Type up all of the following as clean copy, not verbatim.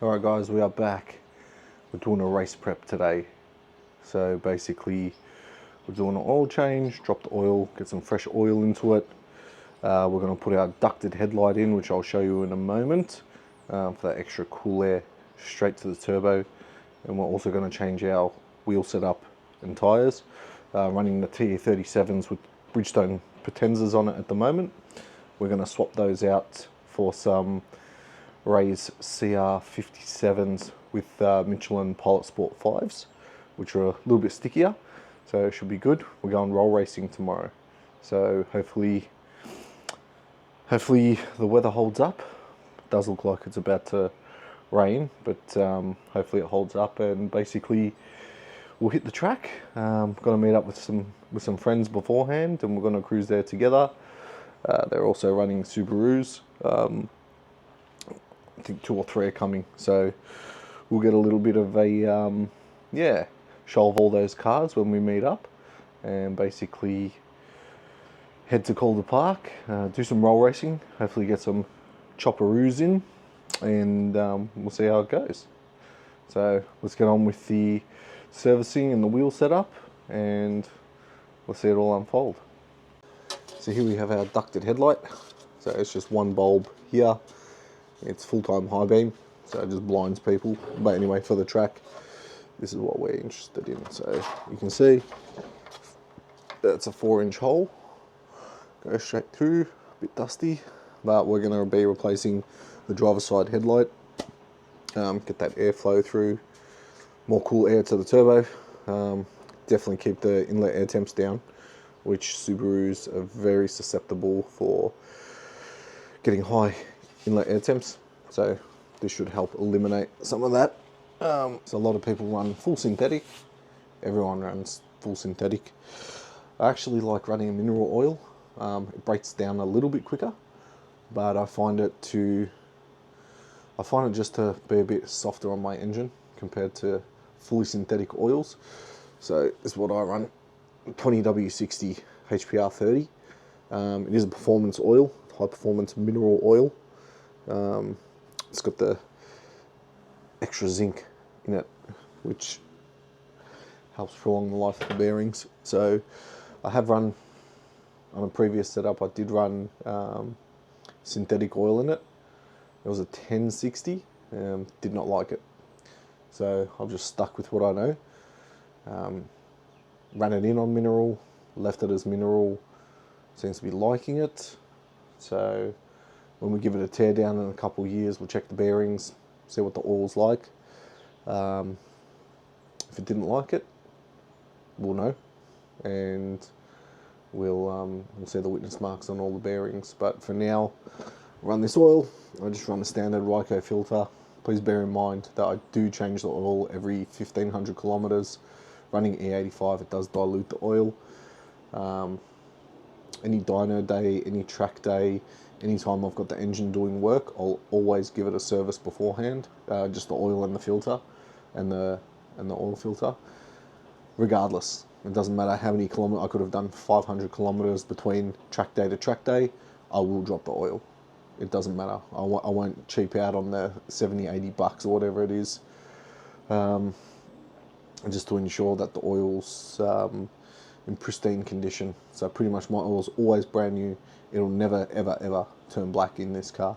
Alright guys, we are back. We're doing a race prep today. So basically we're doing an oil change, drop the oil, get some fresh oil into it. We're going to put our ducted headlight in, which I'll show you in a moment, for that extra cool air straight to the turbo. And we're also going to change our wheel setup and tyres, running the TE37s with Bridgestone Potenzas on it at the moment. We're going to swap those out for some Ray's CR57s with Michelin Pilot Sport 5s, which are a little bit stickier, so it should be good. We're going roll racing tomorrow, so hopefully the weather holds up. It does look like it's about to rain, but hopefully it holds up, and basically we'll hit the track. Going to meet up with some friends beforehand, and we're going to cruise there together. They're also running Subarus. I think 2 or 3 are coming, so we'll get a little bit of a show of all those cars when we meet up, and basically head to Calder Park, do some roll racing, hopefully get some chopperoos in, and we'll see how it goes. So let's get on with the servicing and the wheel setup, and we'll see it all unfold. So here we have our ducted headlight. So it's just one bulb here. It's full-time high beam, so it just blinds people. But anyway, for the track, this is what we're interested in. So you can see that's a 4-inch hole. Goes straight through, a bit dusty, but we're going to be replacing the driver's side headlight. Get that airflow through, more cool air to the turbo. Definitely keep the inlet air temps down, which Subarus are very susceptible for getting high inlet air temps, so this should help eliminate some of that. So a lot of people run full synthetic. Everyone runs full synthetic. I actually like running a mineral oil. It breaks down a little bit quicker, but I find it just to be a bit softer on my engine compared to fully synthetic oils. So this is what I run: 20W60 HPR30. It is a performance oil, high performance mineral oil. It's got the extra zinc in it, which helps prolong the life of the bearings. So I have run, on a previous setup, I did run synthetic oil in it. It was a 1060, did not like it. So I've just stuck with what I know. Ran it in on mineral, left it as mineral, seems to be liking it. So when we give it a tear down in a couple of years, we'll check the bearings, see what the oil's like. If it didn't like it, we'll know, and we'll see the witness marks on all the bearings. But for now, run this oil. I just run the standard Ryco filter. Please bear in mind that I do change the oil every 1500 kilometers. Running E85, it does dilute the oil. Any dyno day, any track day, anytime I've got the engine doing work, I'll always give it a service beforehand, just the oil and the filter, and the oil filter. Regardless, it doesn't matter how many kilometers. I could have done 500 kilometers between track day to track day. I will drop the oil. It doesn't matter. I won't cheap out on the 70, 80 bucks or whatever it is, just to ensure that the oil's in pristine condition. So pretty much my oil's always brand new. It'll never ever ever turn black in this car.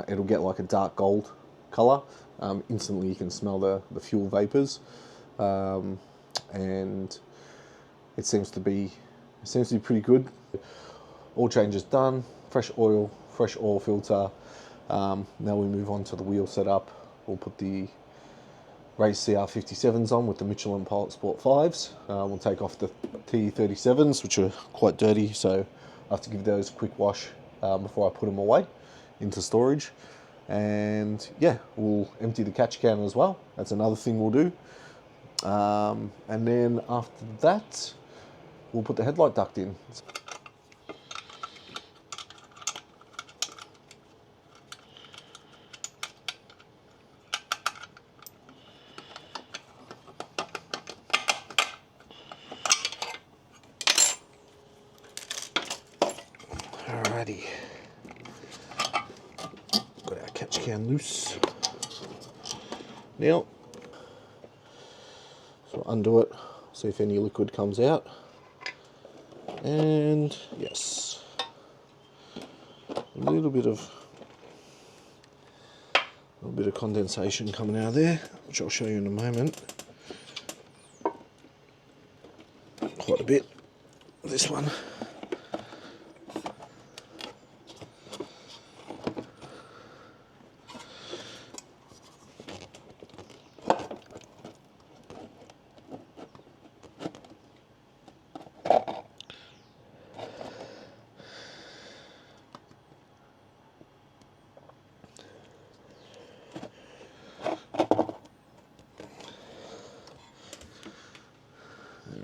It'll get like a dark gold color. Instantly you can smell the fuel vapors, and it seems to be pretty good. All changes done. Fresh oil filter. Now we move on to the wheel setup. We'll put the Ray's CR57s on with the Michelin Pilot Sport 5s. We'll take off the T37s, which are quite dirty, so I have to give those a quick wash before I put them away into storage. And yeah, we'll empty the catch can as well. That's another thing we'll do. And then after that, we'll put the headlight duct in. Alrighty, got our catch can loose. Now, so undo it, see if any liquid comes out. And yes, a little bit of condensation coming out of there, which I'll show you in a moment. Quite a bit. This one.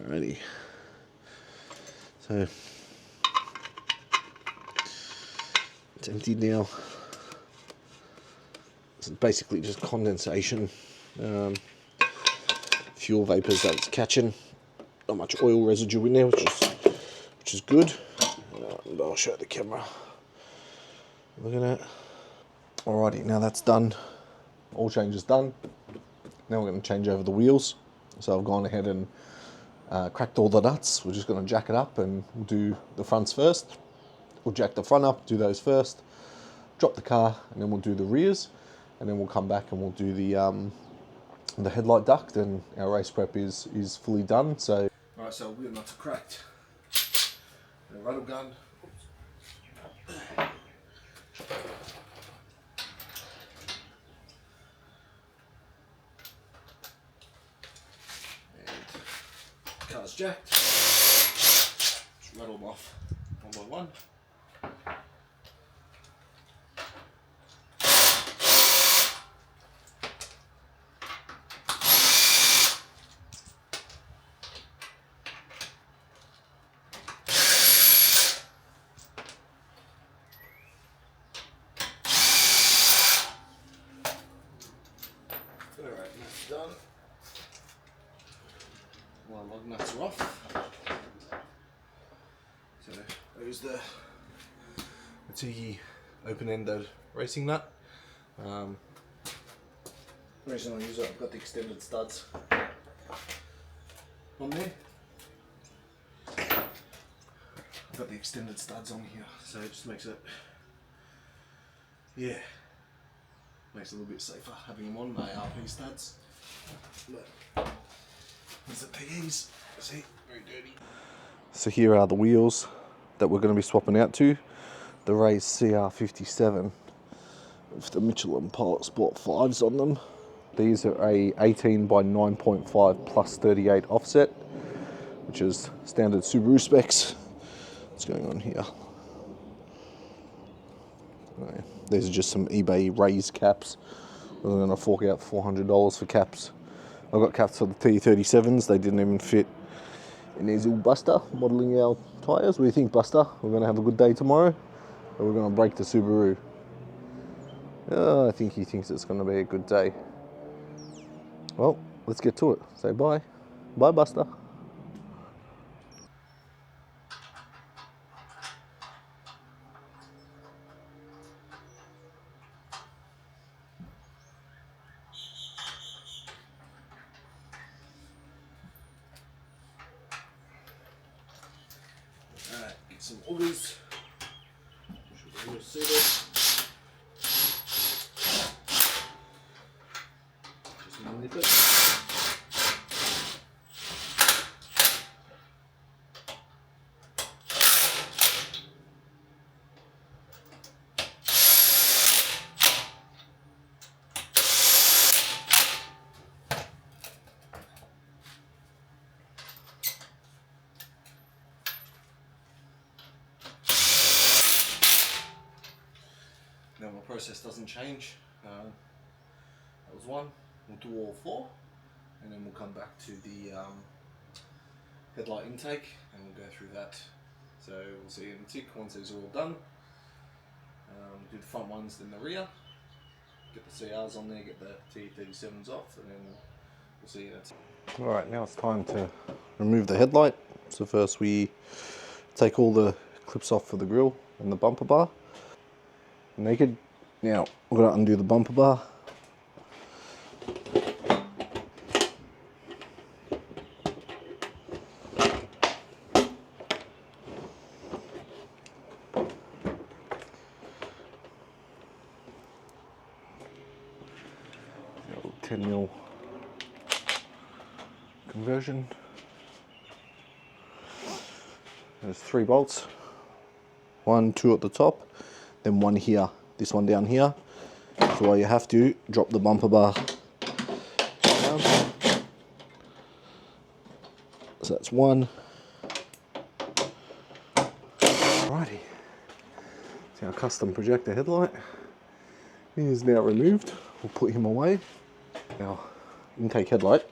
Alrighty. So it's emptied now. It's basically just condensation, fuel vapors that it's catching. Not much oil residue in there, which is good. But I'll show the camera. Look at that. Alrighty, now that's done. Oil change is done. Now we're going to change over the wheels. So I've gone ahead and cracked all the nuts. We're just going to jack it up and we'll do the fronts first. We'll jack the front up, do those first, drop the car, and then we'll do the rears, and then we'll come back and we'll do the headlight duct, and our race prep is fully done. So, all right, so wheel nuts are cracked. The rattle gun. And car's jacked. Just rattle them off one by one. Alright, that's done. One lug nuts are off. So there's the T open-ended racing nut. The reason I use it, I've got the extended studs on there. I've got the extended studs on here, so it just makes it, yeah, makes it a little bit safer having them on my RP studs. But there's the PEs, see, very dirty. So here are the wheels that we're going to be swapping out to. The Race CR57 with the Michelin Pilot Sport 5s on them. These are a 18 by 9.5 plus 38 offset, which is standard Subaru specs. What's going on here? Right. These are just some eBay raised caps. I'm going to fork out $400 for caps. I've got caps for the T37s. They didn't even fit in these little Buster modelling our tyres. What do you think, Buster? We're going to have a good day tomorrow? Or we're going to break the Subaru? I think he thinks it's going to be a good day. Well, let's get to it. Say bye. Bye, Buster. Alright, get some augers. Should be able to see this. Just nip it. Now my process doesn't change. That was one. We'll do all four, and then we'll come back to the headlight intake, and we'll go through that. So we'll see in a tick once these are all done. Do the front ones, then the rear. Get the CRs on there, get the T37s off, and then we'll see you in a tick. All right, now it's time to remove the headlight. So first we take all the clips off for the grille and the bumper bar. Naked. Now we're going to undo the bumper bar. 10mm conversion. There's 3 bolts, 1, 2 at the top, then 1 here, this one down here. So all you have to drop the bumper bar down. So that's 1. Alrighty, it's our custom projector headlight. He is now removed. We'll put him away. Our intake headlight.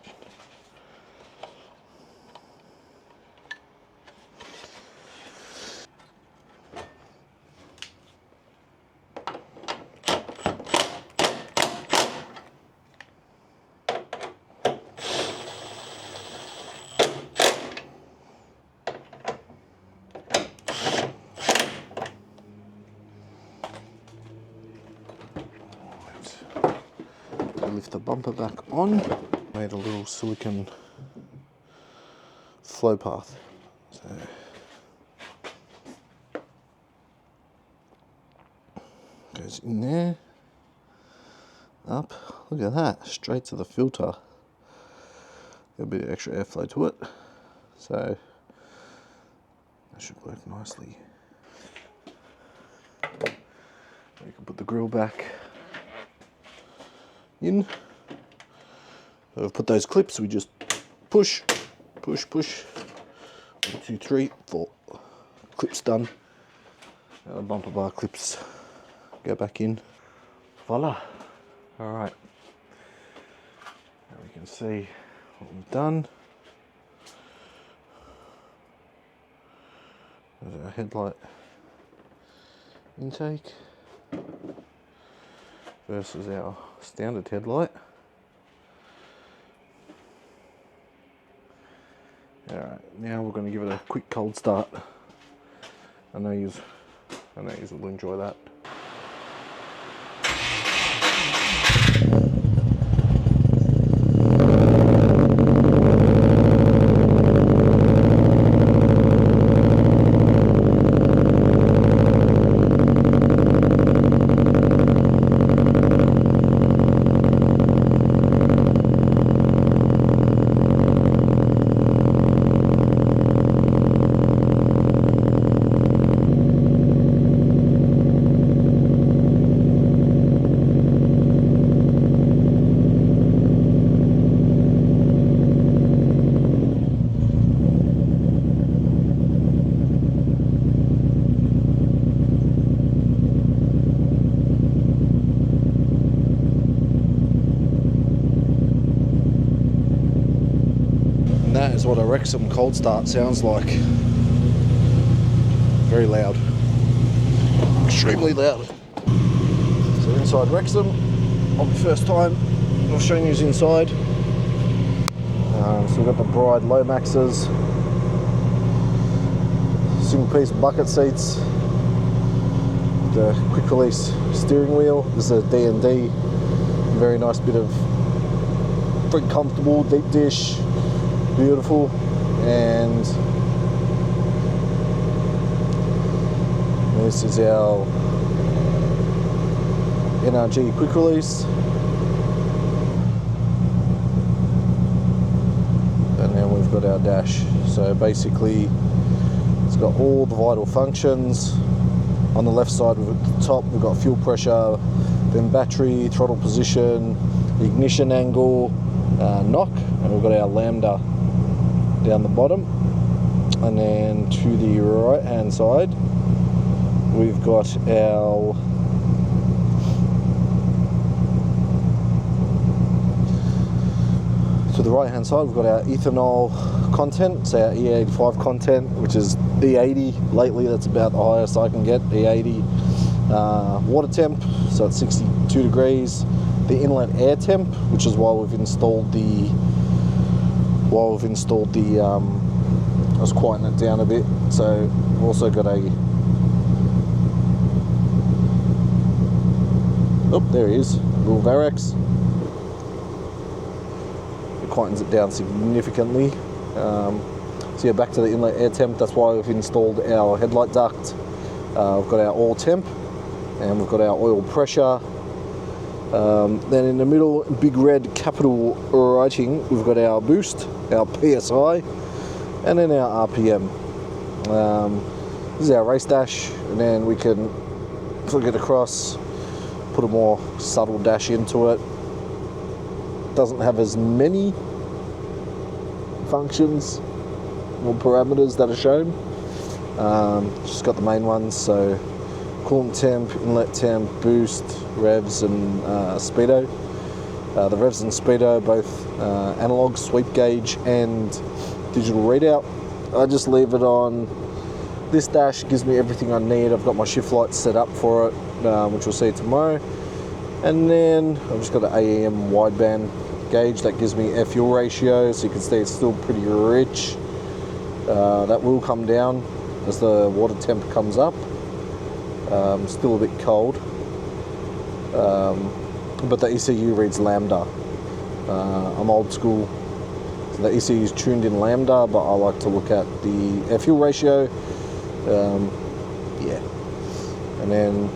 Lift the bumper back on. Made a little silicone flow path. So goes in there, up. Look at that, straight to the filter. Got a bit of extra airflow to it, so that should work nicely. We can put the grill back in. So I've put those clips, we just push, push, push. 1, 2, 3, 4. Clips done. Now the bumper bar clips go back in. Voila. Alright. Now we can see what we've done. There's our headlight intake versus our standard headlight. Alright, now we're going to give it a quick cold start. I know you will enjoy that. That is what a Rexxem cold start sounds like. Very loud. Extremely loud. So inside Rexxem, on the first time I've shown you inside. So we've got the Bride low maxes, single piece bucket seats, the quick release steering wheel. This is a D&D, very nice bit of, very comfortable, deep dish. Beautiful. And this is our NRG quick release, and then we've got our dash. So basically it's got all the vital functions. On the left side, at the top we've got fuel pressure, then battery, throttle position, ignition angle, knock, and we've got our lambda down the bottom. And then to the right hand side we've got our ethanol content, so our E85 content, which is E80 lately. That's about the highest I can get, E80. Water temp, so it's 62 degrees. The inlet air temp, which is why we've installed the let's quieten it down a bit. So we've also got a, oh, there he is, little Varex. It quietens it down significantly. So yeah, back to the inlet air temp. That's why we've installed our headlight duct. We've got our oil temp, and we've got our oil pressure, Then in the middle, big red capital writing, we've got our boost, our PSI, and then our RPM. This is our race dash, and then we can flick it across, put a more subtle dash into it. Doesn't have as many functions or parameters that are shown. Just got the main ones, so coolant temp, inlet temp, boost, revs, and speedo. The revs and speedo both analog sweep gauge and digital readout. I just leave it on. This dash gives me everything I need. I've got my shift lights set up for it, which we'll see tomorrow. And then I've just got an AEM wideband gauge that gives me air fuel ratio, so you can see it's still pretty rich. That will come down as the water temp comes up. Still a bit cold, but the ECU reads lambda. I'm old school, so the ECU is tuned in lambda, but I like to look at the air fuel ratio. Yeah, and then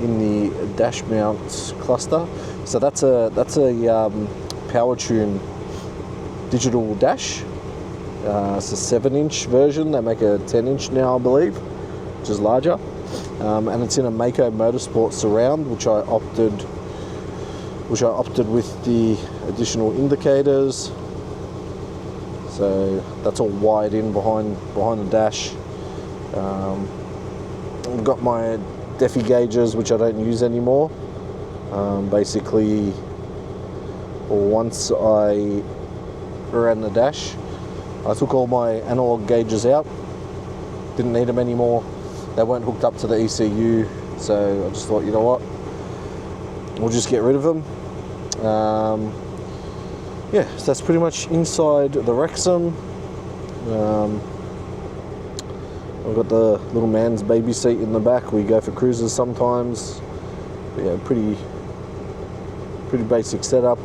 in the dash mount cluster, so that's a power tune digital dash. It's a 7-inch version. They make a 10-inch now, I believe, which is larger, and it's in a Mako Motorsport surround, which I opted with the additional indicators. So that's all wired in behind the dash. I've got my Defi gauges, which I don't use anymore. Basically, once I ran the dash, I took all my analog gauges out. Didn't need them anymore. They weren't hooked up to the ECU, so I just thought, you know what, we'll just get rid of them. Yeah, so that's pretty much inside the Rexxem. I've got the little man's baby seat in the back. We go for cruises sometimes. But yeah, pretty basic setup.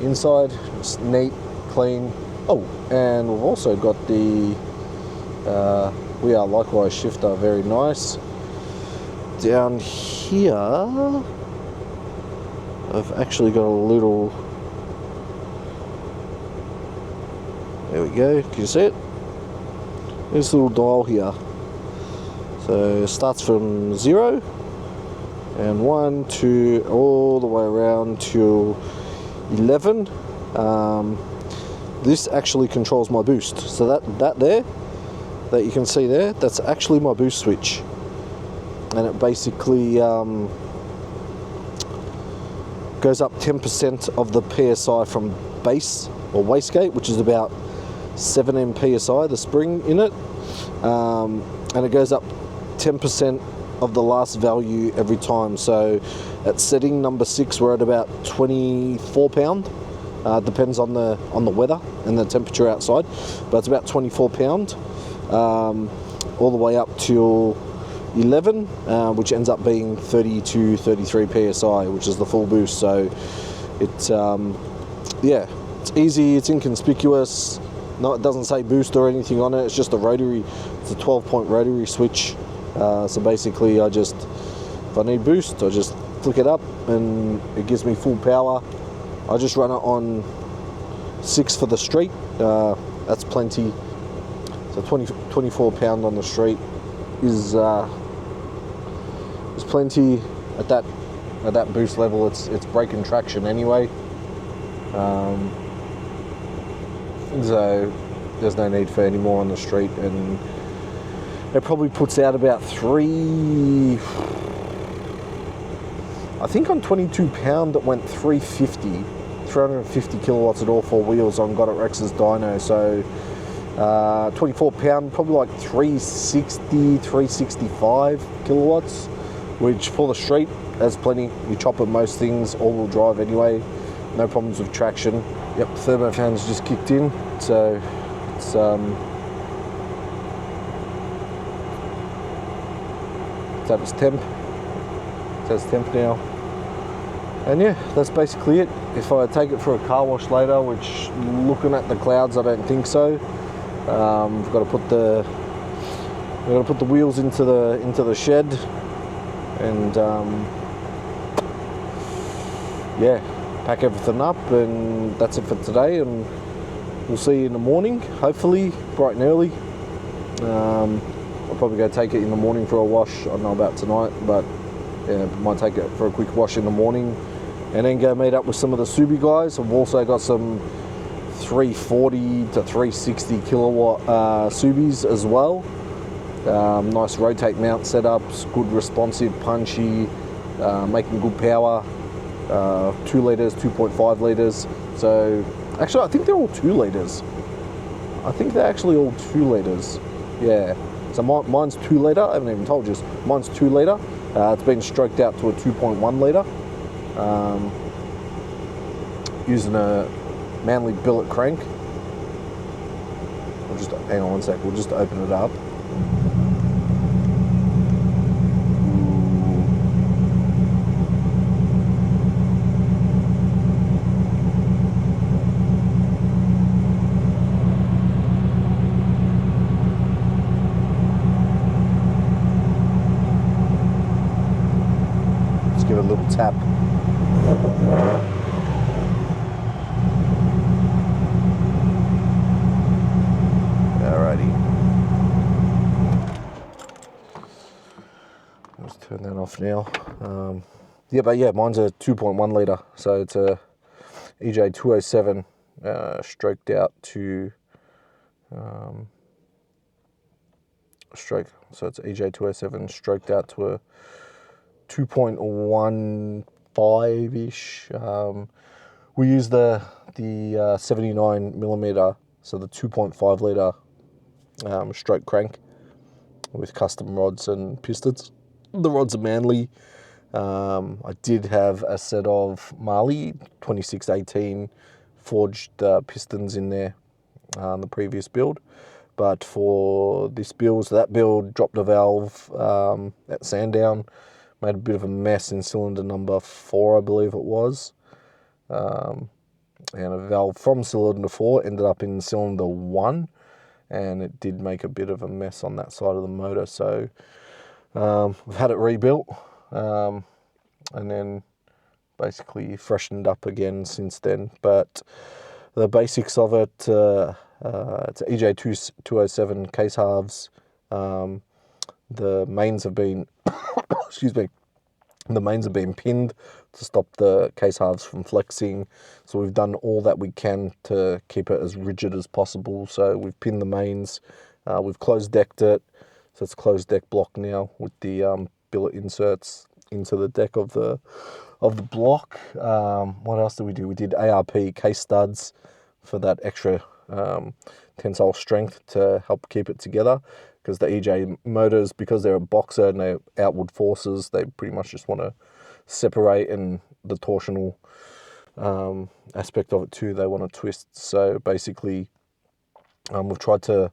Inside, it's neat, clean. Oh, and we've also got the We Are Likewise shifter, very nice. Down here, I've actually got a little, there we go, can you see it? This little dial here. So it starts from 0 and 1, 2, all the way around to 11. This actually controls my boost. So that there, that you can see there, that's actually my boost switch. And it basically goes up 10% of the PSI from base or wastegate, which is about 7 PSI, the spring in it, and it goes up 10% of the last value every time. So at setting number 6, we're at about 24 pound. Depends on the weather and the temperature outside, but it's about 24 pound, all the way up till 11, which ends up being 32, 33 PSI, which is the full boost. So it's yeah, it's easy, it's inconspicuous. No, it doesn't say boost or anything on it. It's just a rotary. It's a 12-point rotary switch. So basically, if I need boost, I just flick it up and it gives me full power. I just run it on 6 for the street. That's plenty. So 24 pound on the street is plenty. At that boost level, it's braking traction anyway. So there's no need for any more on the street, and it probably puts out about 3, I think on 22 pound it went 350 kilowatts at all 4 wheels on Got It Rex's dyno. So 24 pound, probably like 360, 365 kilowatts, which for the street, that's plenty. You chop at most things, all-wheel drive anyway, no problems with traction. Yep, thermo fan's just kicked in, so it's at its temp. It says temp now. And yeah, that's basically it. If I take it for a car wash later, which looking at the clouds, I don't think so. We've got to put the wheels into the shed, and yeah, pack everything up, and that's it for today, and we'll see you in the morning, hopefully bright and early. I'll probably go take it in the morning for a wash. I don't know about tonight, but yeah, might take it for a quick wash in the morning, and then go meet up with some of the Subi guys. I've also got some 340 to 360 kilowatt Subis as well. Nice rotate mount setups, good responsive, punchy, making good power. 2 litres, 2.5 litres. So actually, I think they're all 2 litres. I think they're actually all 2 litres. Yeah. So mine's 2 litre. I haven't even told you. Mine's 2 litre. It's been stroked out to a 2.1 litre. Using a Manly billet crank. We'll just hang on one sec. We'll just open it up. Give it a little tap. Alrighty. Let's turn that off now. Yeah, mine's a 2.1 litre, so it's a EJ207 stroked out to so it's EJ207 stroked out to a 2.15-ish. We use the 79 millimeter, so the 2.5 litre stroke crank with custom rods and pistons. The rods are Manly. I did have a set of Marley 2618 forged pistons in there on the previous build. But for this build, so that build dropped a valve at Sandown, made a bit of a mess in cylinder number 4, I believe it was. And a valve from cylinder 4 ended up in cylinder 1, and it did make a bit of a mess on that side of the motor. So we've had it rebuilt, and then basically freshened up again since then. But the basics of it, it's an EJ207 case halves. The mains have been, excuse me, the mains have been pinned to stop the case halves from flexing. So we've done all that we can to keep it as rigid as possible. So we've pinned the mains, we've closed decked it. So it's closed deck block now with the billet inserts into the deck of the block. What else did we do? We did ARP case studs for that extra tensile strength to help keep it together, because the EJ motors, because they're a boxer and they're outward forces, they pretty much just want to separate, and the torsional aspect of it too, they want to twist. So basically we've tried to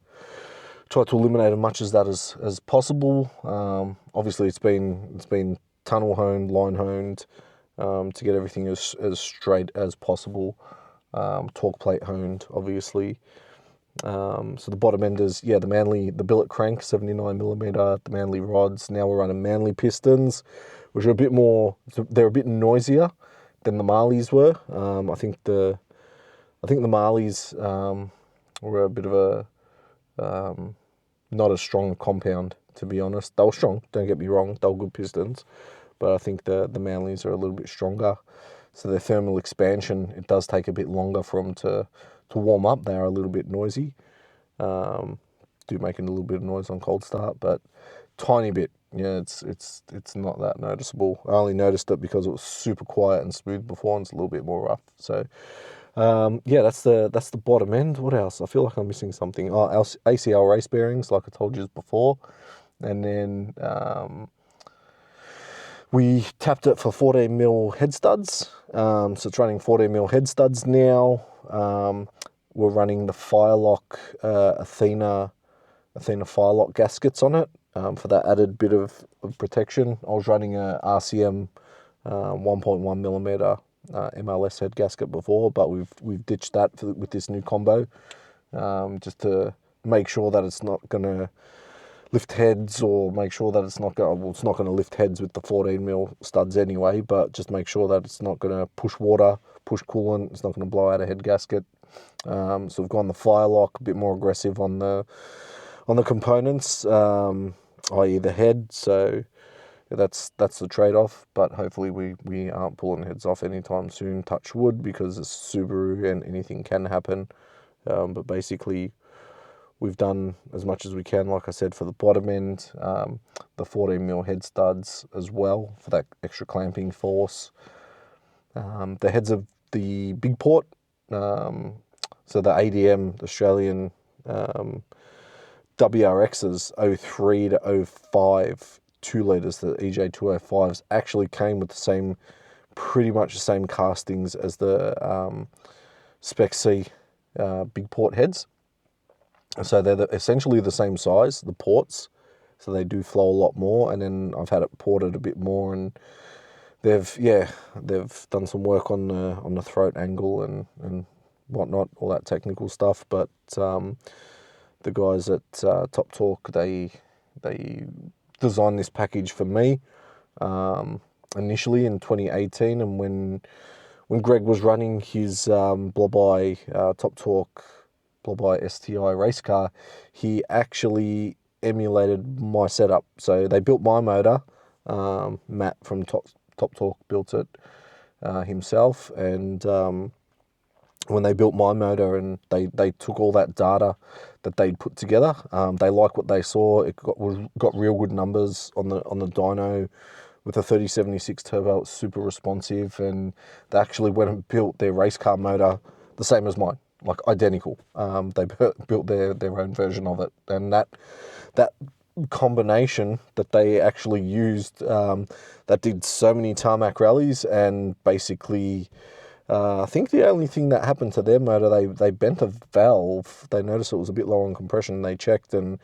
eliminate as much of that as possible. Obviously it's been tunnel honed, line honed, to get everything as straight as possible. Torque plate honed, obviously. So the bottom end is, the Manly, the billet crank, 79 millimeter, the Manly rods. Now we're running Manly pistons, which are a bit more, they're a bit noisier than the Marlies were. I think the Marlies were a bit of a, not a strong compound, to be honest. They were strong, don't get me wrong, they were good pistons, but I think the Manlies are a little bit stronger. So their thermal expansion, it does take a bit longer for them to warm up. They are a little bit noisy. Do make a little bit of noise on cold start, but tiny bit. Yeah, it's not that noticeable. I only noticed it because it was super quiet and smooth before, and it's a little bit more rough. So that's the bottom end. What else? I feel like I'm missing something. Oh, our ACL race bearings, like I told you before, and then we tapped it for 14 mil head studs. So it's running 14 mil head studs now. We're running the Firelock Athena Firelock gaskets on it for that added bit of protection. I was running a RCM 1.1 millimeter MLS head gasket before, but we've ditched that with this new combo, just to make sure that it's not going to lift heads, or make sure that it's not going. Well, it's not going to lift heads with the 14mm studs anyway. But just make sure that it's not going to push water, push coolant. It's not going to blow out a head gasket. So we've gone the Firelock, a bit more aggressive on the components, i.e. the head. So that's the trade-off. But hopefully we aren't pulling heads off anytime soon. Touch wood, because it's Subaru and anything can happen. But basically, we've done as much as we can, like I said, for the bottom end, the 14mm head studs as well for that extra clamping force. The heads of the big port, so the ADM, the Australian WRXs 03 to 05 2 litres, the EJ205s, actually came with the same, pretty much the same castings as the Spec C big port heads. So they're essentially the same size, the ports, so they do flow a lot more. And then I've had it ported a bit more, and they've done some work on the throat angle and whatnot, all that technical stuff. But the guys at Top Torque, they designed this package for me initially in 2018, and when Greg was running his Blob-Eye Top Torque Blob-Eye STI race car, he actually emulated my setup. So they built my motor. Matt from Top Torque built it himself, and when they built my motor and they took all that data that they'd put together, they liked what they saw. It got real good numbers on the dyno. With a 3076 turbo, it's super responsive, and they actually went and built their race car motor the same as mine, like identical. They built their own version of it, and that combination that they actually used, that did so many tarmac rallies, and basically, I think the only thing that happened to their motor, they bent a valve. They noticed it was a bit low on compression. They checked and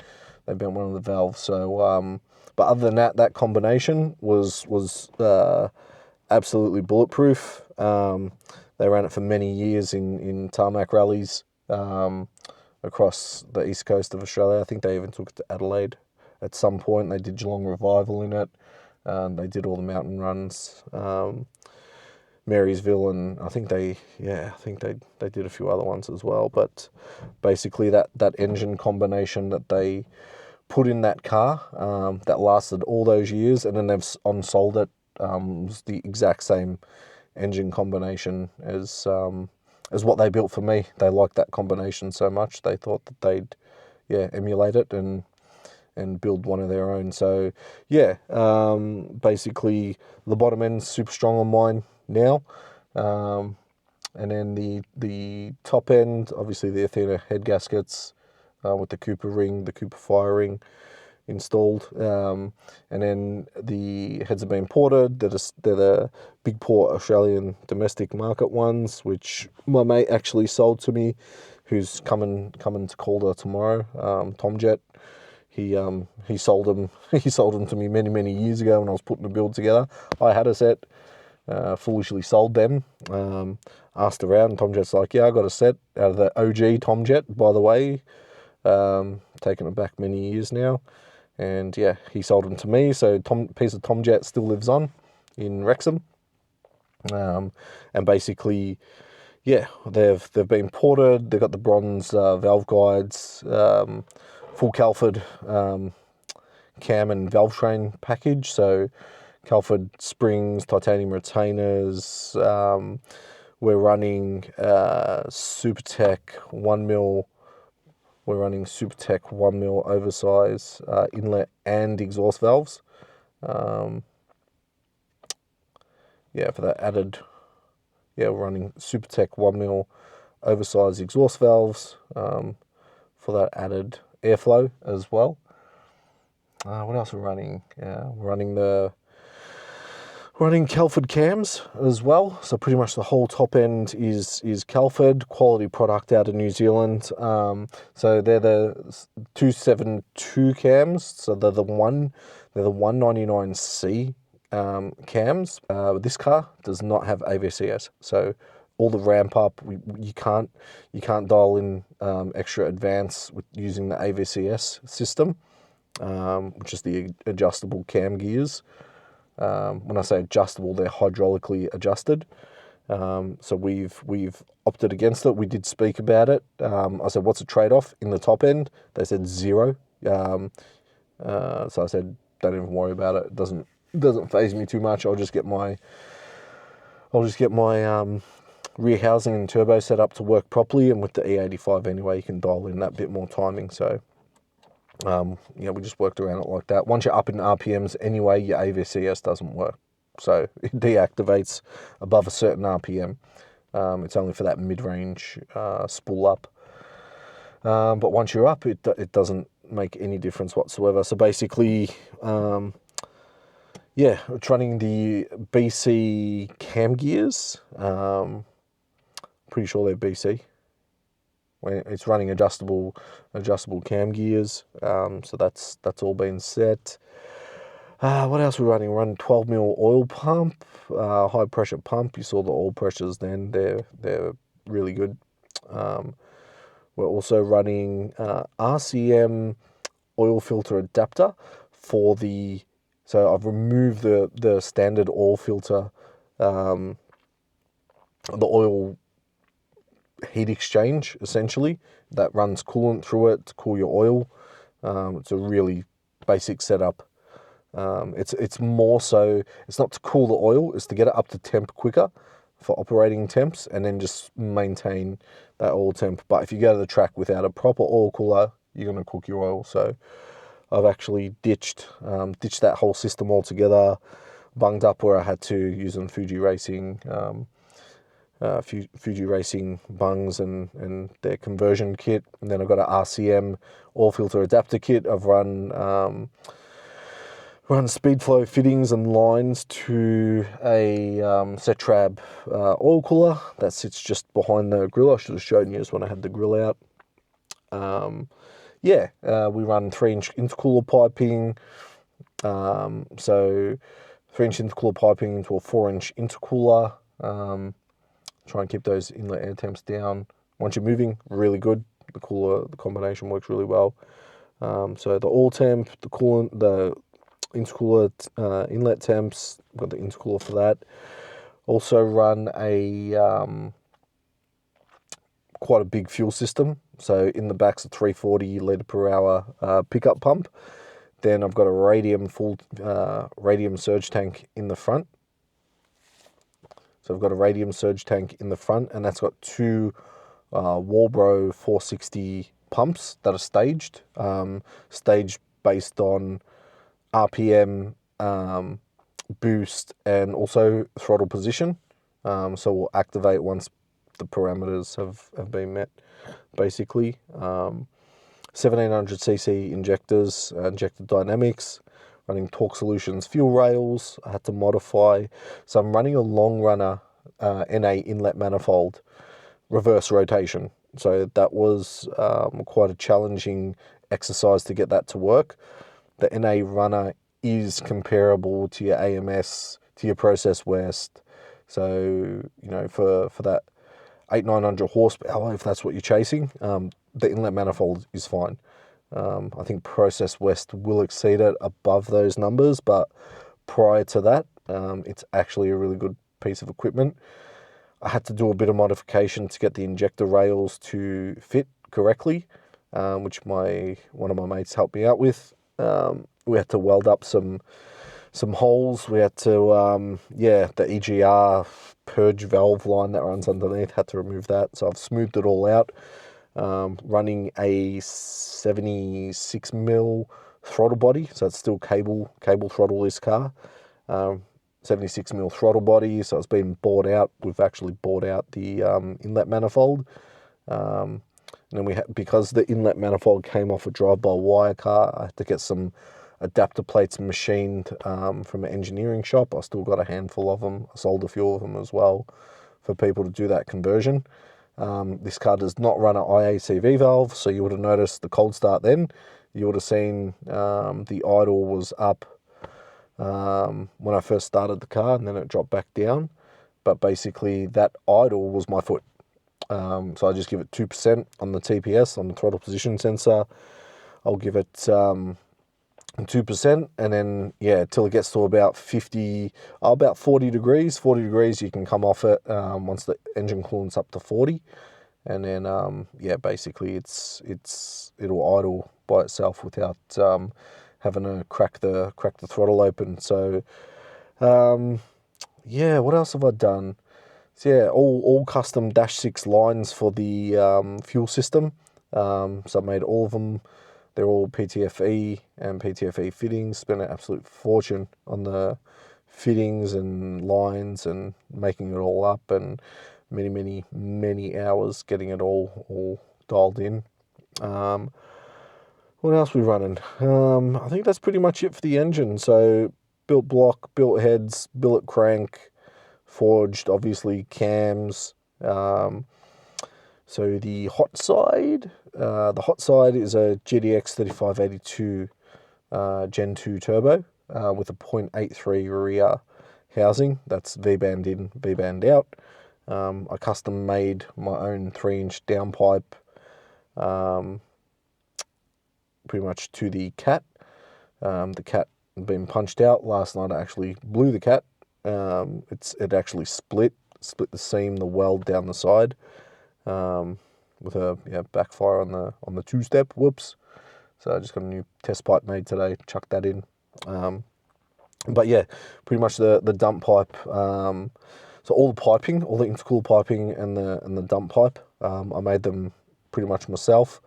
they bent one of the valves. So, but other than that combination was absolutely bulletproof. They ran it for many years in tarmac rallies across the east coast of Australia. I think they even took it to Adelaide at some point. They did Geelong Revival in it. They did all the mountain runs, Marysville, and I think they did a few other ones as well. But basically, that engine combination that they put in that car, that lasted all those years, and then they've on-sold it, was the exact same engine combination as what they built for me. They liked that combination so much, they thought that they'd emulate it and build one of their own. So basically the bottom end's super strong on mine now, and then the top end, obviously the Athena head gaskets with the Cooper ring, the Cooper fire ring installed, and then the heads have been ported. They're the big port Australian domestic market ones, which my mate actually sold to me, who's coming to Calder tomorrow. Tom Jet, he sold them to me many years ago when I was putting the build together. I had a set, foolishly sold them. Asked around, and Tom Jet's like, yeah, I got a set out of the OG Tom Jet, by the way. Taken it back many years now, and he sold them to me. So piece of Tom Jet still lives on in Rexxem, and basically, they've been ported. They've got the bronze valve guides, full Calford cam and valve train package. So Calford springs, titanium retainers. We're running Supertech 1mm. We're running Supertech 1mm oversize inlet and exhaust valves. For that added, we're running Supertech 1mm oversize exhaust valves for that added airflow as well. What else are we running? We're running Calford cams as well. So pretty much the whole top end is Calford, quality product out of New Zealand. So they're the 272 cams. So they're the 199C cams. This car does not have AVCS. So all the ramp up, you can't dial in extra advance with using the AVCS system. which is the adjustable cam gears. When I say adjustable, they're hydraulically adjusted. So we've opted against it. We did speak about it. I said, what's the trade-off in the top end? They said 0. So I said, don't even worry about it. It doesn't faze me too much. I'll just get my rear housing and turbo set up to work properly. And with the E85 anyway, you can dial in that bit more timing. So we just worked around it like that. Once you're up in RPMs anyway, your AVCS doesn't work. So it deactivates above a certain RPM. It's only for that mid-range spool up. But once you're up, it doesn't make any difference whatsoever. So basically, it's running the BC cam gears. Pretty sure they're BC. It's running adjustable cam gears. So that's all been set. What else we're running? We're running 12 mil oil pump, high pressure pump. You saw the oil pressures then. They're really good. We're also running RCM oil filter adapter for the. So I've removed the standard oil filter, the oil heat exchange essentially that runs coolant through it to cool your oil. It's a really basic setup. It's more so, it's not to cool the oil, it's to get it up to temp quicker for operating temps and then just maintain that oil temp. But if you go to the track without a proper oil cooler, you're going to cook your oil. So I've actually ditched that whole system altogether, bunged up where I had to using Fuji Racing bungs and their conversion kit. And then I've got an RCM oil filter adapter kit. I've run speed flow fittings and lines to a Setrab oil cooler that sits just behind the grill. I should have shown you this when I had the grill out. We run 3-inch intercooler piping. So 3-inch intercooler piping into a 4-inch intercooler. Try and keep those inlet air temps down. Once you're moving, really good. The combination works really well. So the oil temp, the coolant, the intercooler inlet temps, got the intercooler for that. Also run a quite a big fuel system. So in the back's a 340 litre per hour pickup pump. Then I've got a radium surge tank in the front. So I've got a radium surge tank in the front, and that's got 2 Walbro 460 pumps that are staged based on RPM, boost, and also throttle position. So we'll activate once the parameters have been met, basically. 1700cc injectors, injector dynamics, running Torque Solutions fuel rails. I had to modify. So I'm running a long runner NA inlet manifold reverse rotation. So that was quite a challenging exercise to get that to work. The NA runner is comparable to your AMS, to your Process West. So, for that 800-900 horsepower, if that's what you're chasing, the inlet manifold is fine. I think Process West will exceed it above those numbers, but prior to that, it's actually a really good piece of equipment. I had to do a bit of modification to get the injector rails to fit correctly, which one of my mates helped me out with. We had to weld up some holes. We had to, the EGR purge valve line that runs underneath, had to remove that. So I've smoothed it all out. Running a 76 mil throttle body, so it's still cable throttle this car. 76 mil throttle body, so it's been bored out. We've actually bored out the inlet manifold. And then because the inlet manifold came off a drive-by-wire car, I had to get some adapter plates machined from an engineering shop. I still got a handful of them. I sold a few of them as well for people to do that conversion. This car does not run an IACV valve, so you would have noticed the cold start then. You would have seen the idle was up when I first started the car, and then it dropped back down. But basically, that idle was my foot. So I just give it 2% on the TPS, on the throttle position sensor. I'll give it 2%, and then till it gets to about 40 degrees. 40 degrees, you can come off it once the engine coolant's up to 40, and then basically it'll idle by itself without having to crack the throttle open. So what else have I done? So all custom -6 lines for the fuel system. So I made all of them. They're all PTFE and PTFE fittings. Spent an absolute fortune on the fittings and lines and making it all up, and many hours getting it all dialed in. What else we running? I think that's pretty much it for the engine. So built block, built heads, billet crank, forged, obviously, cams. So the hot side is a GDX 3582 Gen 2 turbo with a 0.83 rear housing. That's V-band in, V-band out. I custom made my own 3-inch downpipe pretty much to the cat. The cat had been punched out. Last night I actually blew the cat. It actually split the seam, the weld down the side, with a backfire on the 2-step. Whoops. So I just got a new test pipe made today. Chucked that in. But yeah, pretty much the dump pipe. So all the piping, all the intercooler piping and the dump pipe, I made them pretty much myself,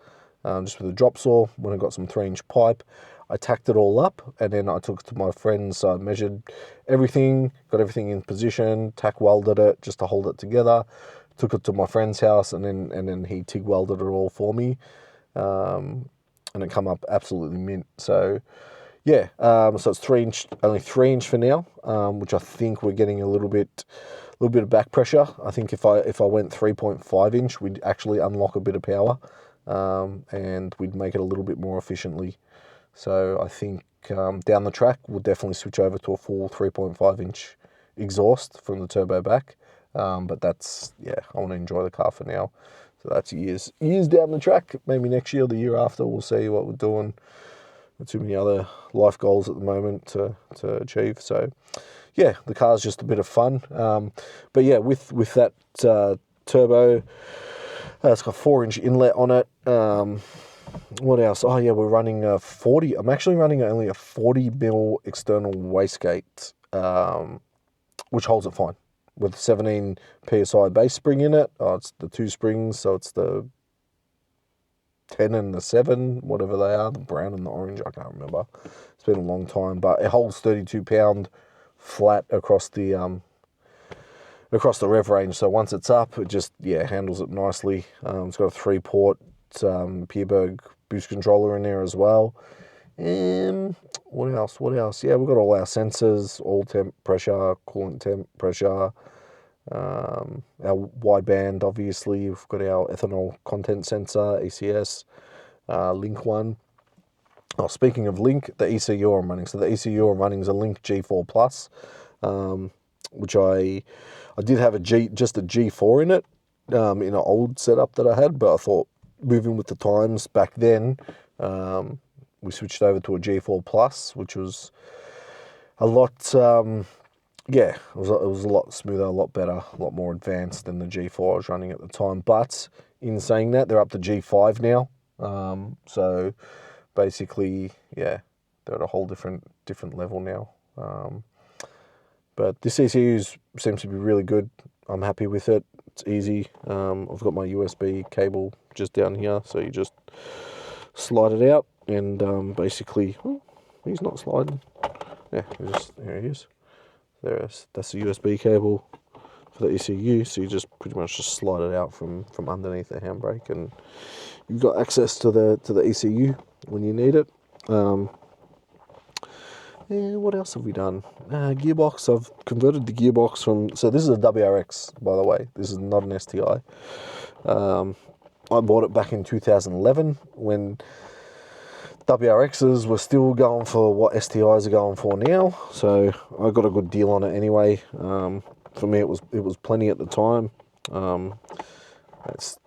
just with a drop saw. When I got some 3-inch pipe, I tacked it all up, and then I took it to my friends. So I measured everything, got everything in position, tack welded it just to hold it together. Took it to my friend's house, and then he TIG welded it all for me, and it come up absolutely mint. So yeah, so it's 3-inch, only 3-inch for now, which I think we're getting a little bit of back pressure. I think if I went 3.5-inch, we'd actually unlock a bit of power, and we'd make it a little bit more efficiently. So I think down the track, we'll definitely switch over to a full 3.5-inch exhaust from the turbo back. But that's, I want to enjoy the car for now. So that's years down the track. Maybe next year or the year after, we'll see what we're doing. Not too many other life goals at the moment to achieve. So yeah, the car's just a bit of fun. But yeah, with that turbo, it's got 4-inch inlet on it. What else? Oh yeah, we're running a 40. I'm actually running only a 40mm external wastegate, which holds it fine, with 17 psi base spring in it. It's the 2 springs, so it's the 10 and the 7, whatever they are, the brown and the orange. I can't remember. It's been a long time, but it holds 32 pound flat across the rev range. So once it's up, it just handles it nicely. It's got a 3-port Pierberg boost controller in there as well. And what else? Yeah, we've got all our sensors, oil temp pressure, coolant temp pressure, our wideband, obviously. We've got our ethanol content sensor, ECS, Link one. Oh, speaking of Link, the ECU I'm running. So the ECU I'm running is a Link G4 Plus, which I did have just a G4 in it, in an old setup that I had, but I thought, moving with the times back then, we switched over to a G4 Plus, which was a lot, it was a lot smoother, a lot better, a lot more advanced than the G4 I was running at the time. But in saying that, they're up to G5 now. So basically, they're at a whole different level now. But this ECU seems to be really good. I'm happy with it. It's easy. I've got my USB cable just down here, so you just slide it out, and basically, he's not sliding. Yeah, there he is. That's the USB cable for the ECU. So you just pretty much just slide it out from underneath the handbrake, and you've got access to the ECU when you need it. And what else have we done? Gearbox. I've converted the gearbox from... So this is a WRX, by the way. This is not an STI. I bought it back in 2011 when WRXs were still going for what STIs are going for now. So I got a good deal on it anyway. For me, it was plenty at the time. It's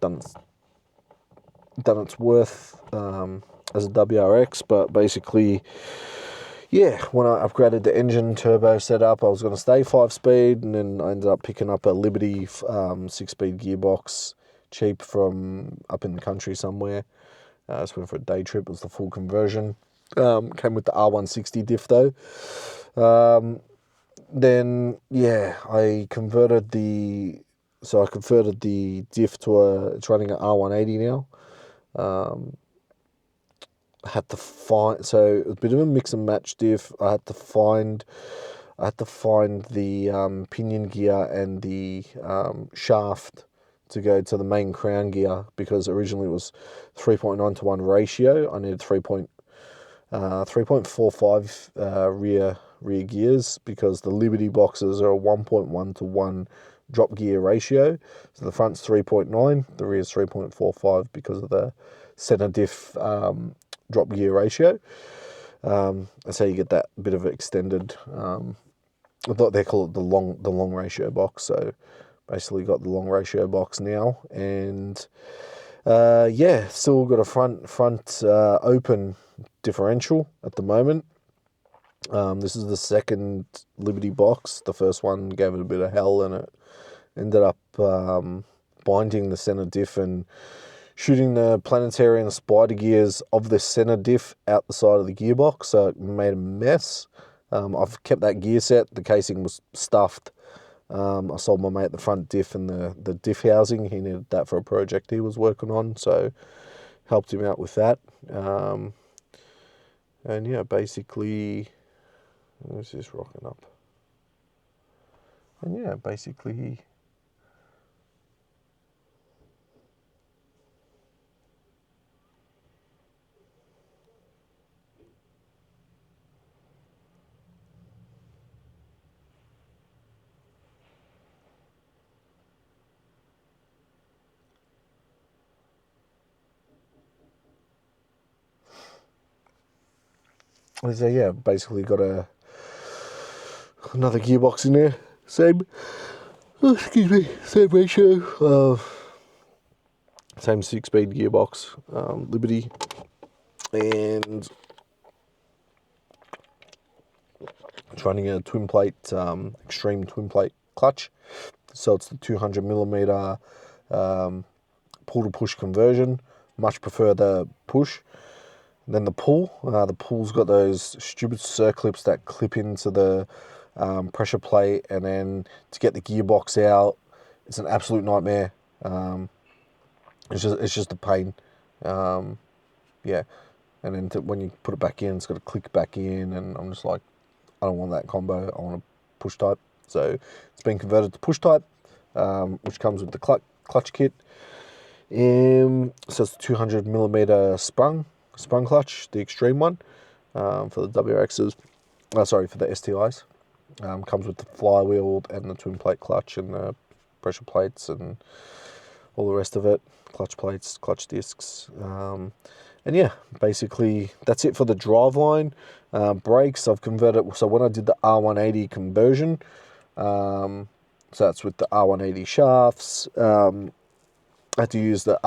done its worth. as a WRX, but basically, yeah, when I upgraded the engine turbo setup, I was going to stay 5-speed, and then I ended up picking up a Liberty 6-speed gearbox, cheap from up in the country somewhere. I just went for a day trip. It was the full conversion. Came with the R160 diff though. Then yeah, I converted the diff to it's running an R180 now. I had to find, so it was a bit of a mix and match diff. I had to find the pinion gear and the shaft to go to the main crown gear, because originally it was 3.9 to 1 ratio. I needed 3.45 rear gears, because the Liberty boxes are a 1.1 to 1 drop gear ratio. So the front's 3.9, the rear's 3.45 because of the center diff drop gear ratio. That's how you get that bit of extended. I thought they call it the long ratio box. So basically got the long ratio box now, and yeah, still got a front open differential at the moment. This is the second Liberty box. The first one gave it a bit of hell, and it ended up binding the center diff and shooting the planetary and the spider gears of the center diff out the side of the gearbox, so it made a mess. I've kept that gear set. The casing was stuffed. I sold my mate the front diff and the diff housing. He needed that for a project he was working on, so helped him out with that. And yeah, basically, where's this rocking up? And yeah, basically, so yeah, basically got another gearbox in there. Same ratio. Same 6-speed gearbox, Liberty, and it's running a twin plate, extreme twin plate clutch. So it's the 200mm pull to push conversion. Much prefer the push than the pull. The pull's got those stupid circlips that clip into the pressure plate, and then to get the gearbox out, it's an absolute nightmare. It's just a pain. Yeah, and then when you put it back in, it's got to click back in, and I'm just like, I don't want that combo. I want a push type. So it's been converted to push type, which comes with the clutch kit. So it's 200mm sprung clutch, the extreme one, for the WRXs. For the STIs. Comes with the flywheel and the twin plate clutch and the pressure plates and all the rest of it. Clutch plates, clutch discs. And yeah, basically that's it for the driveline. Brakes, I've converted. So when I did the R180 conversion, so that's with the R180 shafts. I had to use the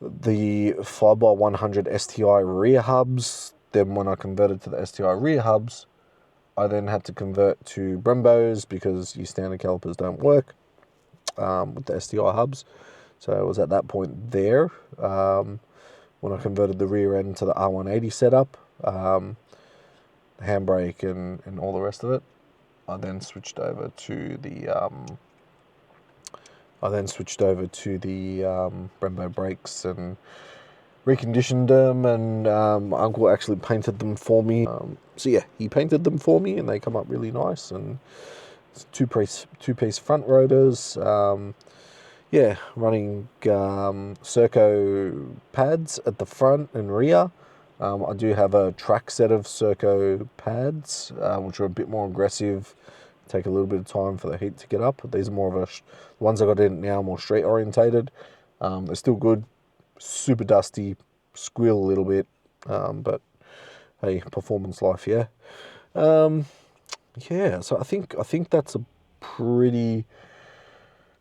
5x100 STI rear hubs. Then when I converted to the STI rear hubs, I then had to convert to Brembos, because your standard calipers don't work with the STI hubs. So I was at that point there when I converted the rear end to the R180 setup, handbrake and all the rest of it. I then switched over to the Brembo brakes and reconditioned them, and my uncle actually painted them for me. So yeah, he painted them for me, and they come up really nice. And it's two-piece front rotors. Yeah, running Serco pads at the front and rear. I do have a track set of Serco pads, which are a bit more aggressive. Take a little bit of time for the heat to get up. These are more of the ones I got in now, more street orientated. They're still good, super dusty, squeal a little bit, but hey, performance life, yeah. Yeah, so I think that's a pretty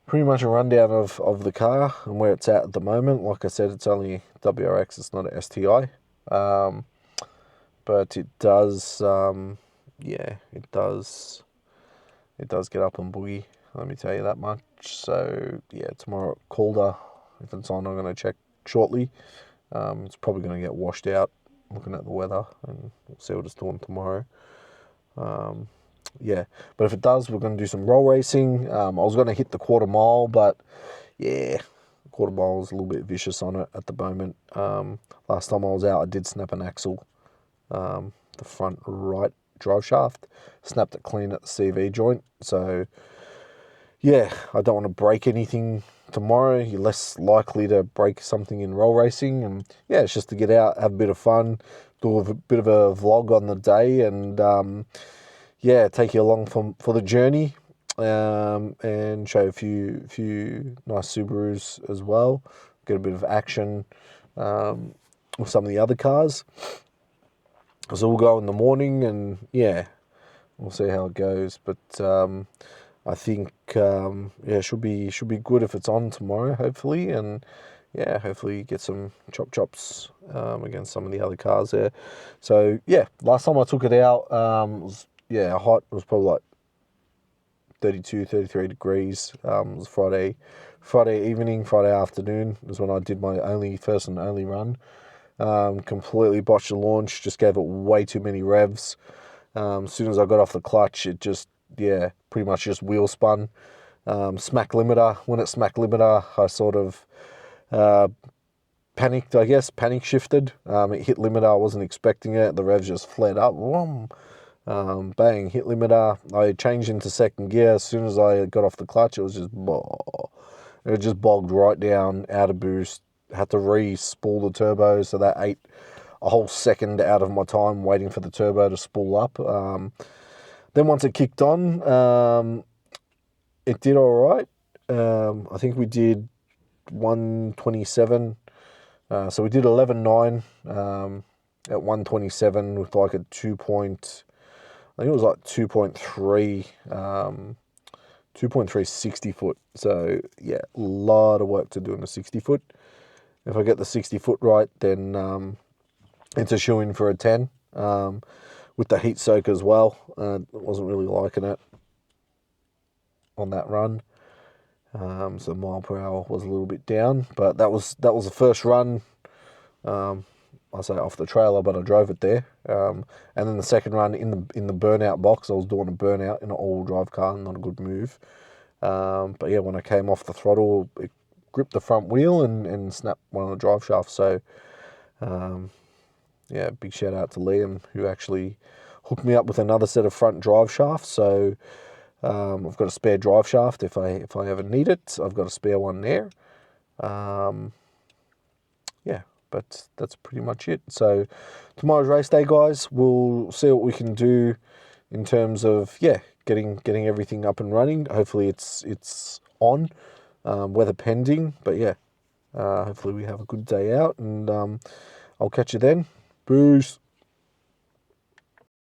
pretty much a rundown of the car and where it's at the moment. Like I said, it's only WRX, it's not a STI. But it does, yeah, it does get up and boogie, let me tell you that much. So, yeah, tomorrow at Calder, if it's on, I'm going to check shortly. It's probably going to get washed out, looking at the weather, and we'll see what it's doing tomorrow. Yeah, but if it does, we're going to do some roll racing. I was going to hit the quarter mile, but yeah, quarter mile is a little bit vicious on it at the moment. Last time I was out, I did snap an axle, the front right drive shaft, snapped it clean at the CV joint. So yeah, I don't want to break anything tomorrow. You're less likely to break something in roll racing, and yeah, it's just to get out, have a bit of fun, do a bit of a vlog on the day, and yeah, take you along for the journey, and show a few nice Subarus as well. Get a bit of action with some of the other cars. So we'll go in the morning, and yeah, we'll see how it goes. But I think yeah, should be good if it's on tomorrow, hopefully, and yeah, hopefully get some chops against some of the other cars there. So yeah, last time I took it out, was, yeah, hot. It was probably like 32, 33 degrees. It was Friday evening, Friday afternoon was when I did my first and only run. Completely botched the launch, just gave it way too many revs. As soon as I got off the clutch, it just, yeah, pretty much just wheel spun. Smack limiter. When it smacked limiter, I sort of panicked, I guess, panic shifted. It hit limiter, I wasn't expecting it. The revs just flared up. Bang, hit limiter. I changed into second gear. As soon as I got off the clutch, it was just, it just bogged right down, out of boost. Had to re-spool the turbo, so that ate a whole second out of my time waiting for the turbo to spool up. Then once it kicked on, it did all right. I think we did 127. So we did 11.9 at 127 with like a 2 point, I think it was like 2.3, 2.3 60 foot. So yeah, a lot of work to do in a 60 foot. If I get the 60 foot right, then it's a shoe in for a 10. With the heat soak as well, I wasn't really liking it on that run. So mile per hour was a little bit down, but that was the first run. I say off the trailer, but I drove it there. And then the second run in the burnout box, I was doing a burnout in an all-wheel drive car, not a good move. But yeah, when I came off the throttle, it gripped the front wheel and snapped one of the drive shafts. So yeah, big shout out to Liam, who actually hooked me up with another set of front drive shafts. So I've got a spare drive shaft if I ever need it. I've got a spare one there. Yeah, but that's pretty much it. So tomorrow's race day, guys. We'll see what we can do in terms of, yeah, getting everything up and running. Hopefully it's on, weather pending. But yeah, hopefully we have a good day out, and I'll catch you then. Peace.